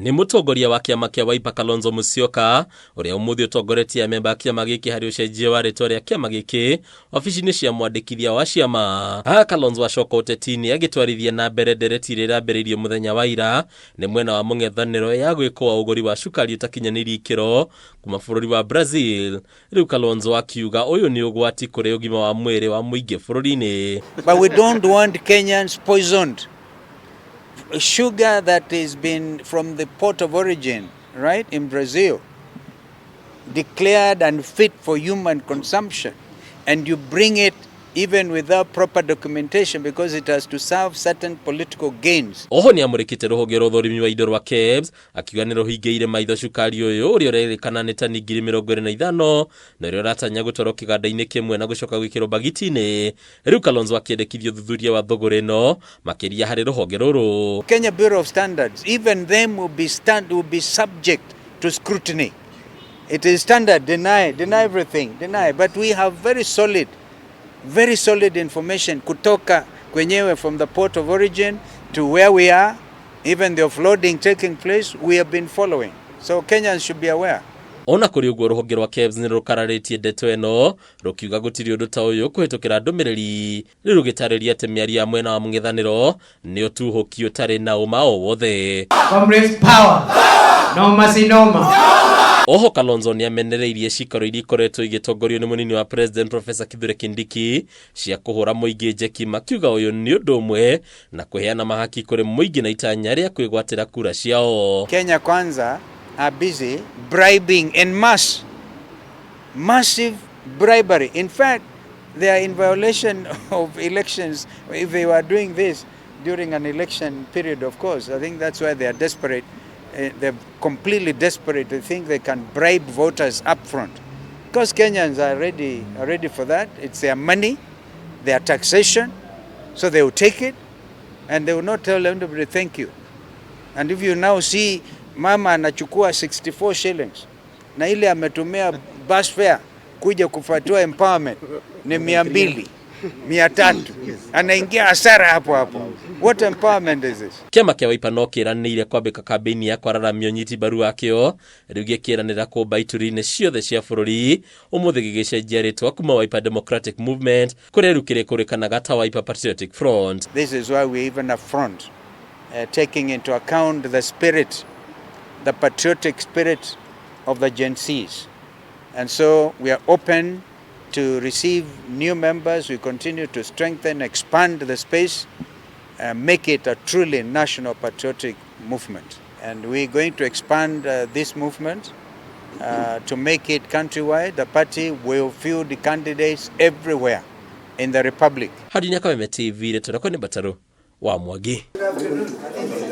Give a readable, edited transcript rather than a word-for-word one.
Ni mutongoria wa kiama kia Wiper Kalonzo MUSYOKA uria umuthi utongoretie memba kiama giki hari ucenjia wa ritwa ria kiama giki ofici-ini cia mwandikithia wa ciama. Kalonzo acoka utetini agitwarithia na mbere ndereti iria irambiriirie muthenya wa ira ni mwena wa mung'ethaniro ya gwikwa uguri wa cukari utakinyaniirie ikiro kuma bururi wa Brazil. Riu Kalonzo akiuga uyu ni ugwati kuri ugima wa mwiri wa muingi bururi-ini. But we don't want Kenyans poisoned. Sugar that has been from the port of origin, right, in Brazil, declared unfit for human consumption, and you bring it even without proper documentation because it has to serve certain political gains. Oho ni amurikite ruhonge ruthurimi wa indo rwa KEBS akiuga ni ruhingiire maitho cukari uyu uria urerikana ni tani 25,000 na rio ratanya gutwarwo kiganda-ini kimwe na gucoka gwikirwo bagiti-ini. Riu Kalonzo akiendekithia thuthuria wa thuguri no makiria hari ruhonge ruru. Kenya Bureau of Standards, even them will be subject to scrutiny. It is standard, deny everything, but we have very solid information kutoka kwenyewe from the port of origin to where we are, even the offloading taking place, we have been following. So Kenyans should be aware. Ona kuri uguo ruhonge rwa KEBS ni rukararitie ndeto eno rukiuga gutiri undu ta uyu kuhitukira ndumiriri rugitariria ati miario ya mwena wa mung'ethaniro ni utuhuki utari na uma o wothe. Comrades power no masinoma. Oho Kalonzo ni amenereirie cikaro iria ikoretwo igitongorio ni munini wa President Professor Kithure Kindiki cia kuhura muingi njeki makiuga uyu ni undu umwe na kuheana mahaki kuri muingi na itanya ria kwigwatira kura ciao. Kenya Kwanza are busy bribing en masse, massive bribery. In fact, they are in violation of elections if they were doing this during an election period, of course. I think that's why they are desperate. They're completely desperate to think they can bribe voters up front. Because Kenyans are ready for that. It's their money, their taxation, so they will take it and they will not tell anybody thank you. And if you now see mama anachukua 64 shillings na ile ametumia bus fare kuja kufuatia empowerment ni 200, 300, anaingia hasara hapo. What empowerment is this? Kiama kia Wiper no kiranire kwambika kampeni ya kwararamia unyiti baru wakio riu gikiranira kumba ituri-ini ciothe cia bururi umuthi gigicenjia ritwa kuma Wiper Democratic Movement kuri riu kirikũrĩkanaga ta Wiper Patriotic Front. This is why we even up front taking into account the patriotic spirit of the Gen Zs. And so we are open to receive new members. We continue to strengthen, expand the space, make it a truly national patriotic movement. And we're going to expand this movement to make it countrywide. The party will field the candidates everywhere in the republic. Hadi nyaka TV leto ni Bataro wa Mwangi.